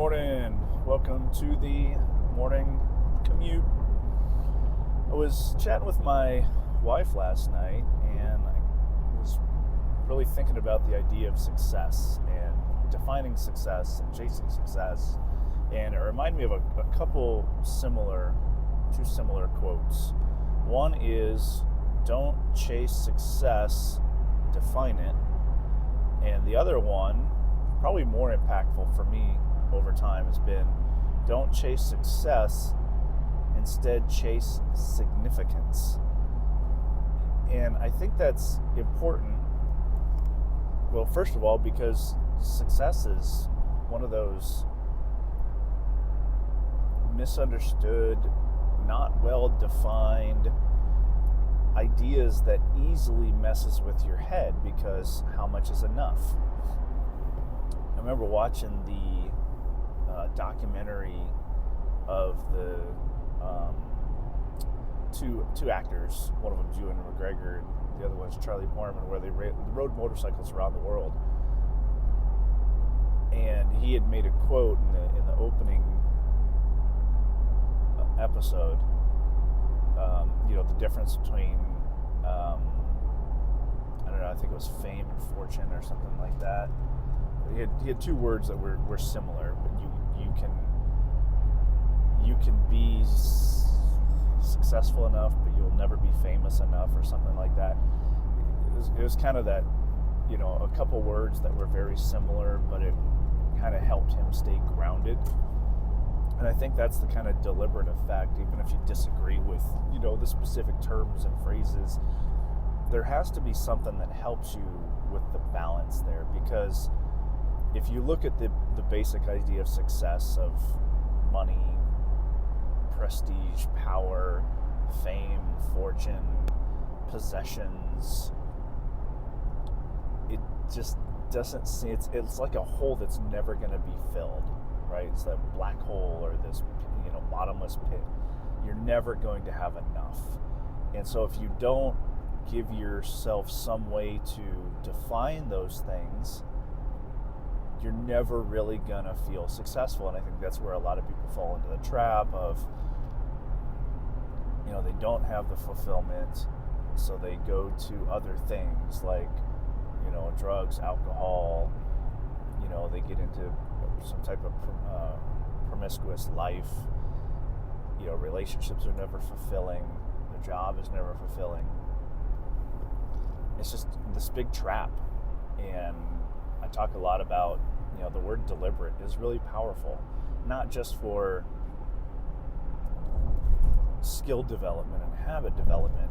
morning. Welcome to the morning commute. I was chatting with my wife last night and I was really thinking about the idea of success and defining success and chasing success. And it reminded me of a couple two similar quotes. One is, don't chase success, define it. And the other one, probably more impactful for me over time, has been, don't chase success, instead chase significance. And I think that's important. Well, first of all, because success is one of those misunderstood, not well defined ideas that easily messes with your head, because how much is enough? I remember watching the documentary of the two actors. One of them's Ewan McGregor, and the other one's Charlie Borman, where they rode motorcycles around the world. And he had made a quote in the opening episode. The difference between I don't know, I think it was fame and fortune or something like that. He had two words that were similar, but you can be successful enough, but you'll never be famous enough, or something like that. It was kind of that, a couple words that were very similar, but it kind of helped him stay grounded. And I think that's the kind of deliberate effect, even if you disagree with, the specific terms and phrases. There has to be something that helps you with the balance there, because if you look at the basic idea of success, of money, prestige, power, fame, fortune, possessions, it just doesn't seem, it's like a hole that's never going to be filled, right? It's that black hole, or this bottomless pit. You're never going to have enough. And so if you don't give yourself some way to define those things, you're never really gonna feel successful. And I think that's where a lot of people fall into the trap of, they don't have the fulfillment, so they go to other things like, drugs, alcohol. They get into some type of promiscuous life. Relationships are never fulfilling. The job is never fulfilling. It's just this big trap. And I talk a lot about, the word deliberate is really powerful, not just for skill development and habit development,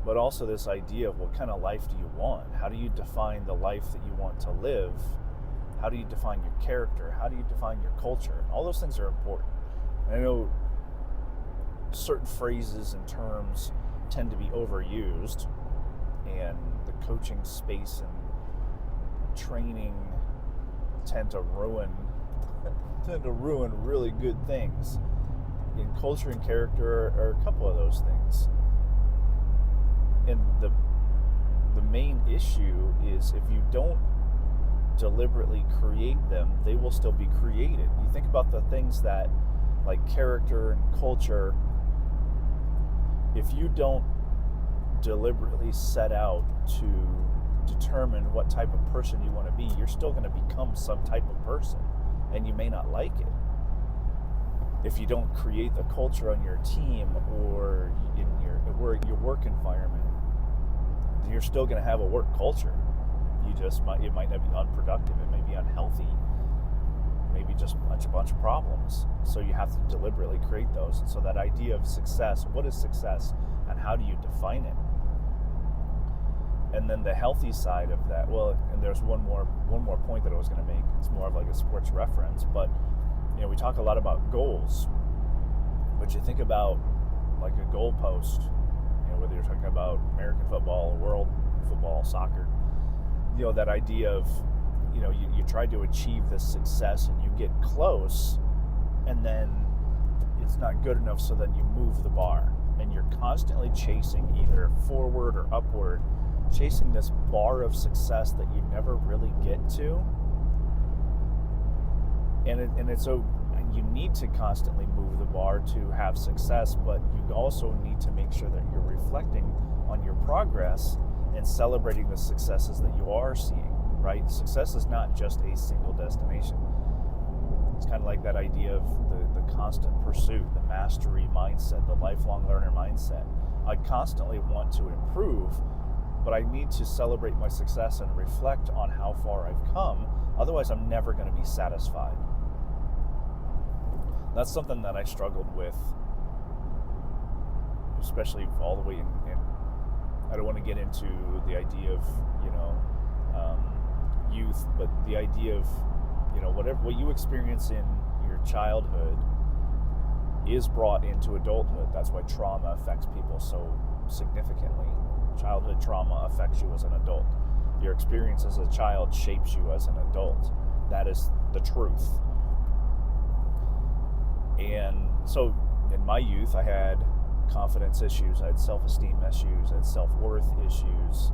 but also this idea of, what kind of life do you want? How do you define the life that you want to live? How do you define your character? How do you define your culture? All those things are important. And I know certain phrases and terms tend to be overused, and the coaching space and training tend to ruin really good things. In culture and character are a couple of those things. And the main issue is, if you don't deliberately create them, they will still be created. You think about the things that, like character and culture, if you don't deliberately set out to determine what type of person you want to be, you're still going to become some type of person, and you may not like it. If you don't create the culture on your team or in your work environment, you're still going to have a work culture. It might not be unproductive, it may be unhealthy, maybe just a bunch of problems. So you have to deliberately create those. And so that idea of success, what is success and how do you define it? And then the healthy side of that, and there's one more point that I was going to make. It's more of like a sports reference, but we talk a lot about goals, but you think about like a goalpost, whether you're talking about American football or world football, soccer, that idea of, you try to achieve this success and you get close, and then it's not good enough, so then you move the bar, and you're constantly chasing either forward or upward, chasing this bar of success that you never really get to. and it's so you need to constantly move the bar to have success, but you also need to make sure that you're reflecting on your progress and celebrating the successes that you are seeing, right? Success is not just a single destination. It's kind of like that idea of the constant pursuit, the mastery mindset, the lifelong learner mindset. I constantly want to improve, but I need to celebrate my success and reflect on how far I've come. Otherwise, I'm never going to be satisfied. That's something that I struggled with, especially all the way in I don't want to get into the idea of, youth, but the idea of, what you experience in your childhood is brought into adulthood. That's why trauma affects people so significantly. Childhood trauma affects you as an adult. Your experience as a child shapes you as an adult. That is the truth. And so in my youth, I had confidence issues, I had self-esteem issues, I had self-worth issues.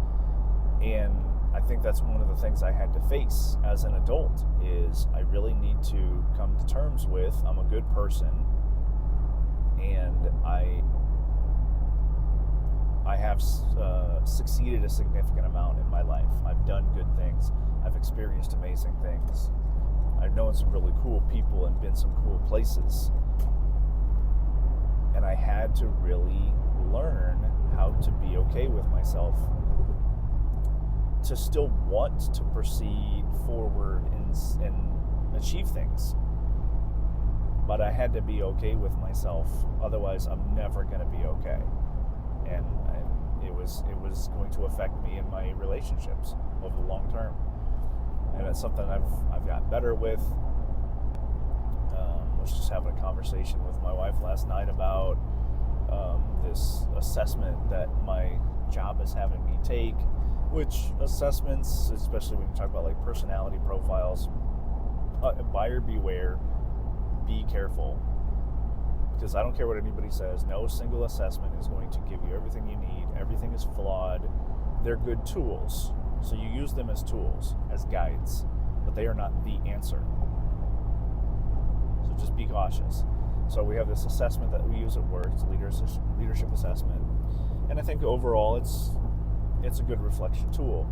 And I think that's one of the things I had to face as an adult is I really need to come to terms with I'm a good person, and I have succeeded a significant amount in my life. I've done good things. I've experienced amazing things. I've known some really cool people and been some cool places. And I had to really learn how to be okay with myself, to still want to proceed forward and achieve things. But I had to be okay with myself. Otherwise, I'm never going to be okay. And it was going to affect me in my relationships over the long term. And it's something I've gotten better with. Was just having a conversation with my wife last night about this assessment that my job is having me take, which assessments, especially when you talk about like personality profiles, buyer beware, be careful. Because I don't care what anybody says, no single assessment is going to give you everything you need. Everything is flawed. They're good tools. So you use them as tools, as guides, but they are not the answer. So just be cautious. So we have this assessment that we use at work. It's a leadership assessment. And I think overall it's a good reflection tool.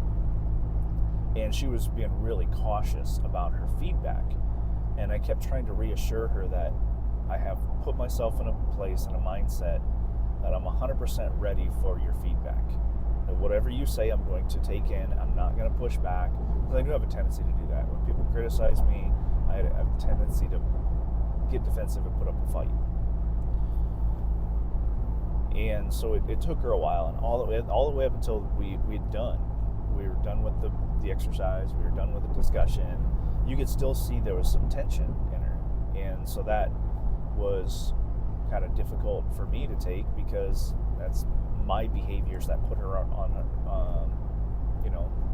And she was being really cautious about her feedback. And I kept trying to reassure her that I have put myself in a place and a mindset that I'm 100% ready for your feedback. That whatever you say, I'm going to take in. I'm not going to push back. Because I do have a tendency to do that. When people criticize me, I have a tendency to get defensive and put up a fight. And so it took her a while, and all the way up until we'd done. We were done with the exercise. We were done with the discussion. You could still see there was some tension in her, and so that was kind of difficult for me to take because that's my behaviors that put her on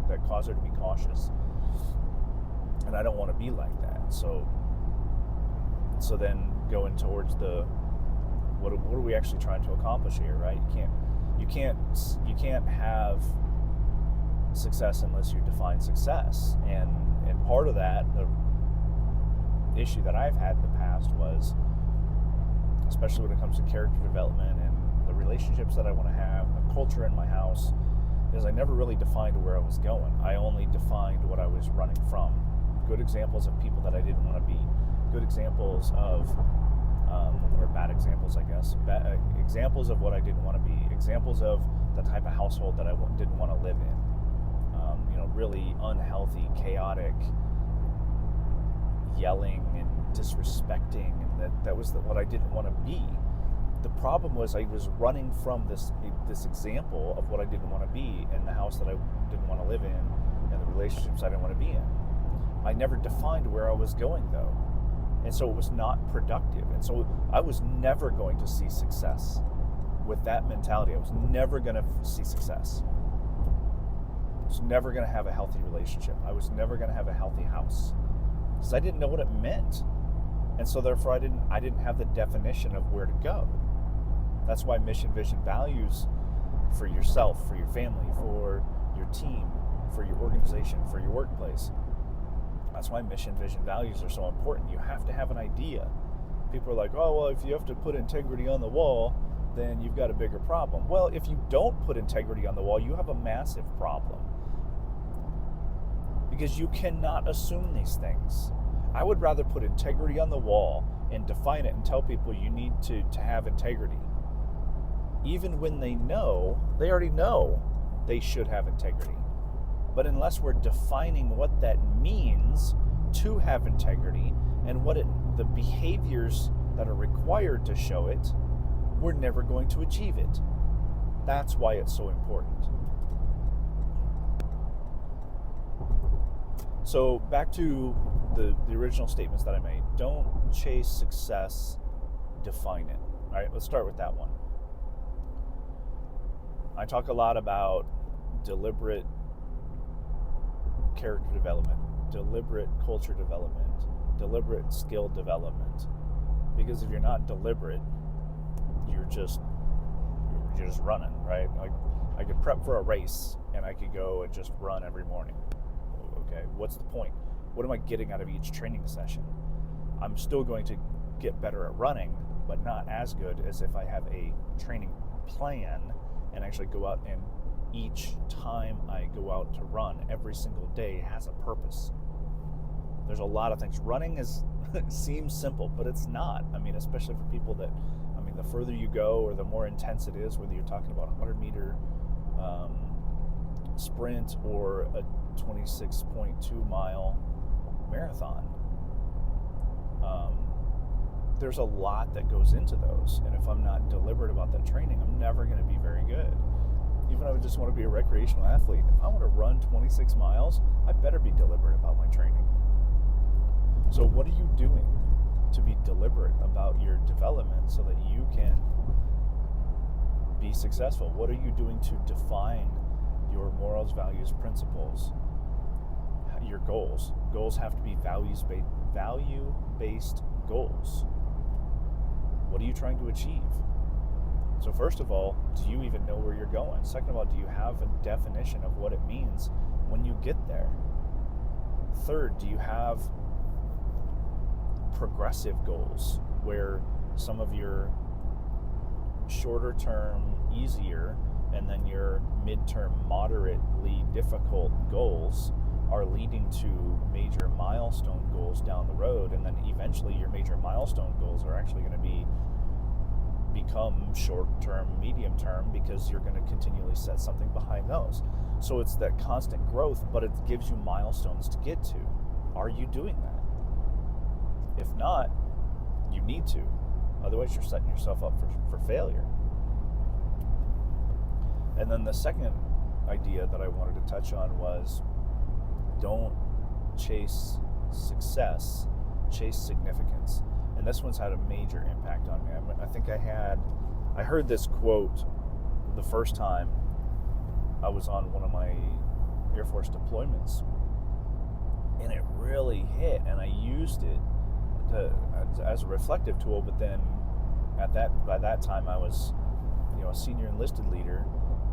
that cause her to be cautious, and I don't want to be like that. So then going towards what are we actually trying to accomplish here, right? You can't have success unless you define success, and part of that, the issue that I've had in the past was, especially when it comes to character development and the relationships that I want to have, the culture in my house, is I never really defined where I was going. I only defined what I was running from. Good examples of people that I didn't want to be. Good examples of, or bad examples, I guess. Examples of what I didn't want to be. Examples of the type of household that I didn't want to live in. Really unhealthy, chaotic, yelling and disrespecting, and that was what I didn't want to be. The problem was I was running from this example of what I didn't want to be in the house that I didn't want to live in and the relationships I didn't want to be in. I never defined where I was going, though. And so it was not productive. And so I was never going to see success with that mentality. I was never going to see success. I was never going to have a healthy relationship. I was never going to have a healthy house because I didn't know what it meant. And so therefore I didn't have the definition of where to go. That's why mission, vision, values for yourself, for your family, for your team, for your organization, for your workplace That's why mission, vision, values are so important. You have to have an idea. People are like, oh, well, if you have to put integrity on the wall, then you've got a bigger problem. Well, if you don't put integrity on the wall, you have a massive problem. Because you cannot assume these things. I would rather put integrity on the wall and define it and tell people you need to have integrity. Even when they already know they should have integrity. But unless we're defining what that means to have integrity and the behaviors that are required to show it, we're never going to achieve it. That's why it's so important. So back to the original statements that I made. Don't chase success, define it. All right, let's start with that one. I talk a lot about deliberate character development, deliberate culture development, deliberate skill development. Because if you're not deliberate, you're just running, right? Like I could prep for a race and I could go and just run every morning. Okay, what's the point? What am I getting out of each training session? I'm still going to get better at running, but not as good as if I have a training plan and actually go out, and each time I go out to run every single day has a purpose. There's a lot of things. Running seems simple, but it's not. I mean, especially for people that, the further you go or the more intense it is, whether you're talking about a 100-meter sprint or a 26.2-mile marathon, there's a lot that goes into those. And if I'm not deliberate about that training, I'm never going to be very good. Even if I just want to be a recreational athlete, if I want to run 26 miles, I better be deliberate about my training. So what are you doing to be deliberate about your development so that you can be successful? What are you doing to define your morals, values, principles, your goals? Goals have to be value-based goals. What are you trying to achieve? So first of all, do you even know where you're going? Second of all, do you have a definition of what it means when you get there? Third, do you have progressive goals where some of your shorter term, easier, and then your midterm, moderately difficult goals are leading to major milestone goals down the road, and then eventually your major milestone goals are actually going to become short-term, medium-term, because you're going to continually set something behind those. So it's that constant growth, but it gives you milestones to get to. Are you doing that? If not, you need to. Otherwise, you're setting yourself up for failure. And then the second idea that I wanted to touch on was don't chase success, chase significance. And this one's had a major impact on me. I think I heard this quote the first time I was on one of my Air Force deployments, and it really hit, and I used it as a reflective tool. But then by that time I was a senior enlisted leader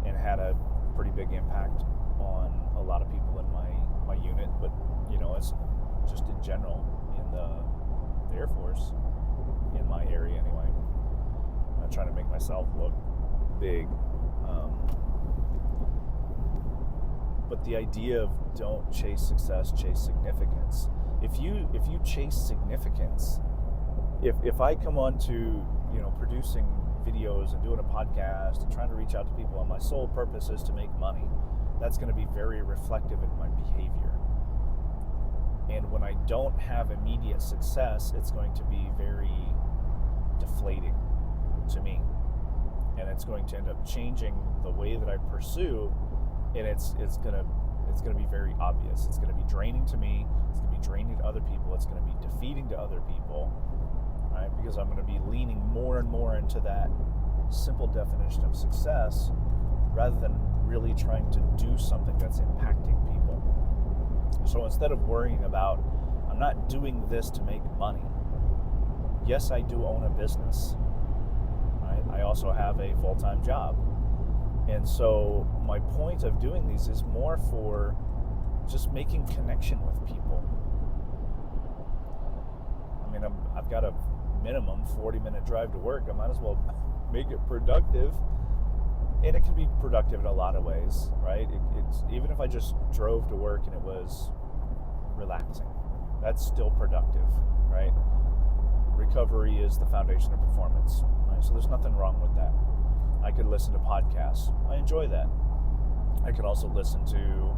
and had a pretty big impact on a lot of people in my unit, but it's just in general in the Air Force, in my area anyway. I'm not trying to make myself look big, but the idea of don't chase success, chase significance. If you chase significance, if I come on to producing videos and doing a podcast and trying to reach out to people, and my sole purpose is to make money, that's going to be very reflective in my behavior. And when I don't have immediate success, it's going to be very deflating to me. And it's going to end up changing the way that I pursue, and it's going to be very obvious. It's going to be draining to me, it's going to be draining to other people, it's going to be defeating to other people, right? Because I'm going to be leaning more and more into that simple definition of success rather than really trying to do something that's impacting people. So instead of worrying about, I'm not doing this to make money. Yes, I do own a business. Right? I also have a full-time job. And so my point of doing these is more for just making connection with people. I've got a minimum 40-minute drive to work. I might as well make it productive. And it can be productive in a lot of ways, right? It's even if I just drove to work and it was relaxing, that's still productive, right? Recovery is the foundation of performance, right? So there's nothing wrong with that. I could listen to podcasts. I enjoy that. I could also listen to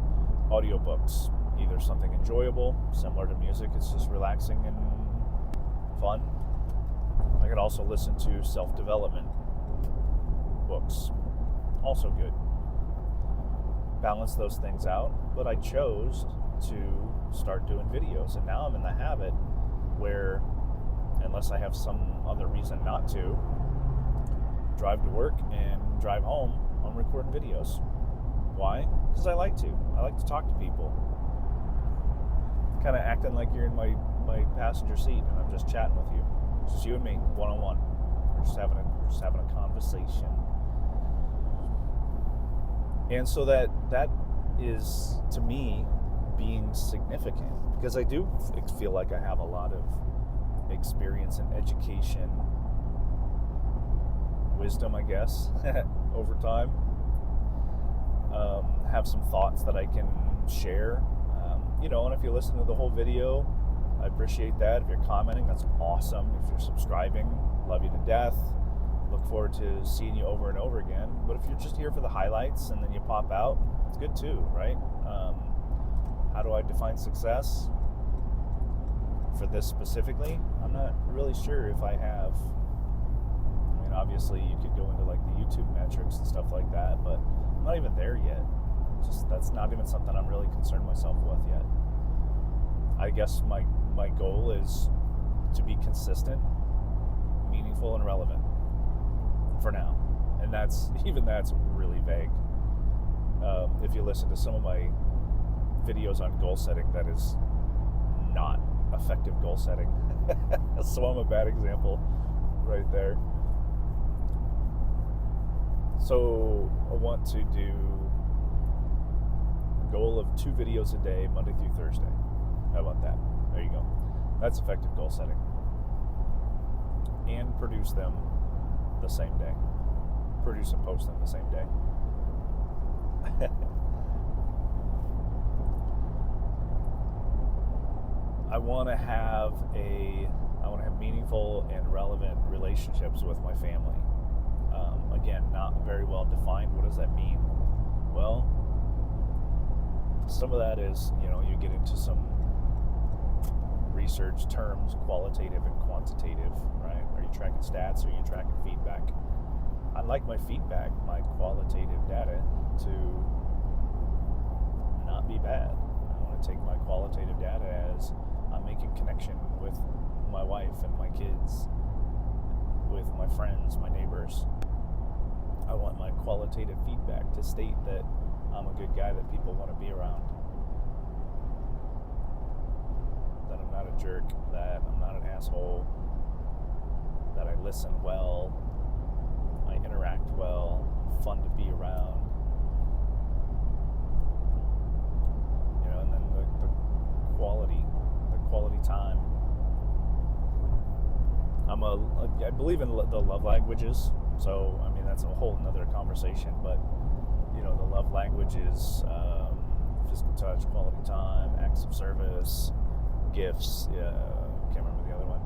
audiobooks, either something enjoyable, similar to music, it's just relaxing and fun. I could also listen to self-development books, also good. Balance those things out, but I chose to start doing videos, and now I'm in the habit where, unless I have some other reason not to, drive to work and drive home, I'm recording videos. Why? Because I like to talk to people. Kind of acting like you're in my passenger seat and I'm just chatting with you. It's just you and me, one-on-one. We're just having a conversation. And so that is, to me, being significant, because I do feel like I have a lot of experience and education, wisdom, I guess, over time. Have some thoughts that I can share. And if you listen to the whole video, I appreciate that. If you're commenting, that's awesome. If you're subscribing, love you to death. Look forward to seeing you over and over again. But if you're just here for the highlights and then you pop out, it's good too, right? How do I define success? For this specifically, I'm not really sure if I have. I mean, obviously you could go into like the YouTube metrics and stuff like that, but I'm not even there yet. That's not even something I'm really concerned myself with yet. I guess my goal is to be consistent, meaningful, and relevant for now. And that's really vague. If you listen to some of my videos on goal setting, that is not effective goal setting. So I'm a bad example right there. So I want to do a goal of 2 videos a day, Monday through Thursday. How about that? There you go. That's effective goal setting. And produce them the same day. Produce and post them the same day. I want to have meaningful and relevant relationships with my family. Again, not very well defined. What does that mean? Well, some of that is, you get into some research terms, qualitative and quantitative, right? Are you tracking stats? Are you tracking feedback? I like my feedback, my qualitative data, to not be bad. I want to take my qualitative data as I'm making connection with my wife and my kids, with my friends, my neighbors. I want my qualitative feedback to state that I'm a good guy that people want to be around, that I'm not a jerk, that I'm not an asshole, that I listen well, I interact well, fun to be around. And then the quality time. I believe in the love languages, so I mean that's a whole nother conversation, but the love languages, physical touch, quality time, acts of service, gifts, can't remember the other one.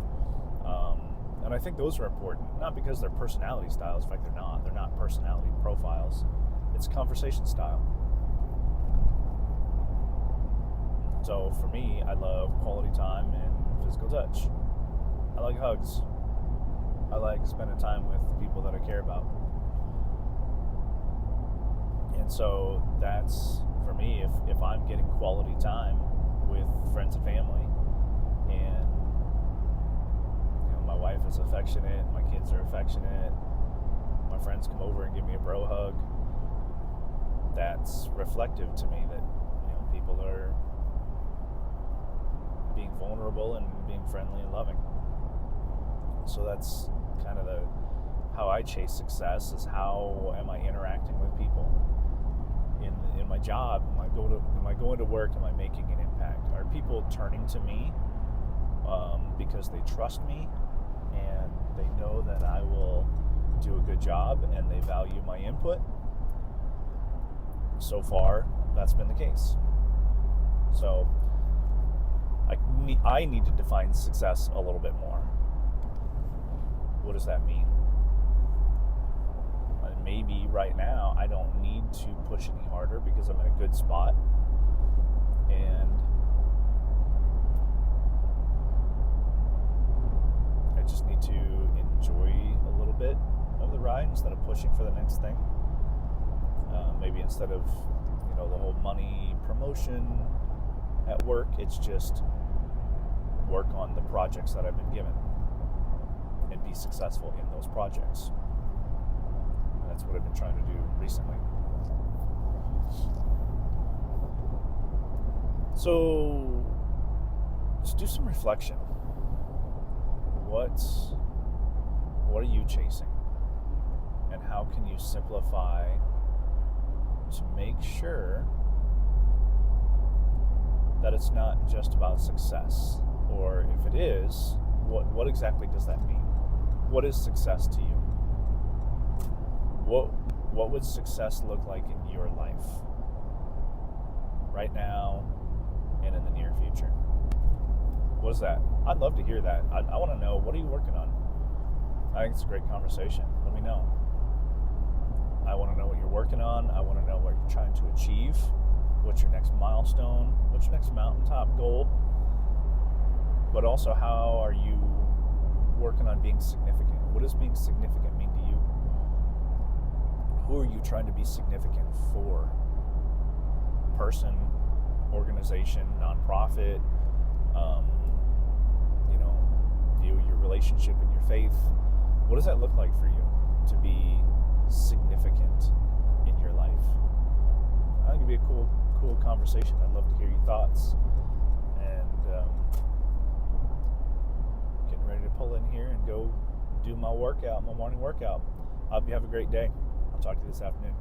And I think those are important, not because they're personality styles. In fact, they're not personality profiles. It's conversation style. So for me, I love quality time and physical touch. I like hugs. I like spending time with people that I care about. And so that's, for me, if I'm getting quality time with friends and family, and my wife is affectionate, my kids are affectionate, my friends come over and give me a bro hug, that's reflective to me that people are being vulnerable and being friendly and loving. So that's kind of how I chase success, is how am I interacting with people in my job? Am I going to work? Am I making an impact? Are people turning to me because they trust me and they know that I will do a good job and they value my input. So far, that's been the case. So I need to define success a little bit more. What does that mean? Maybe right now I don't need to push any harder because I'm in a good spot, and I just need to enjoy a little bit of the ride instead of pushing for the next thing. Maybe instead of the whole money promotion at work, it's just work on the projects that I've been given and be successful in those projects. And that's what I've been trying to do recently. So just do some reflection. What are you chasing? And how can you simplify to make sure that it's not just about success? Or if it is, what exactly does that mean? What is success to you? What would success look like in your life right now and in the near future? What is that? I'd love to hear that. I want to know, what are you working on? I think it's a great conversation. Let me know. I want to know what you're working on. I want to know what you're trying to achieve. What's your next milestone? What's your next mountaintop goal? But also, how are you working on being significant? What does being significant mean to you? Who are you trying to be significant for? Person, organization, nonprofit, your relationship and your faith. What does that look like for you to be significant in your life? I think it'd be a cool conversation. I'd love to hear your thoughts. And getting ready to pull in here and go do my workout, my morning workout. I hope you have a great day. I'll talk to you this afternoon.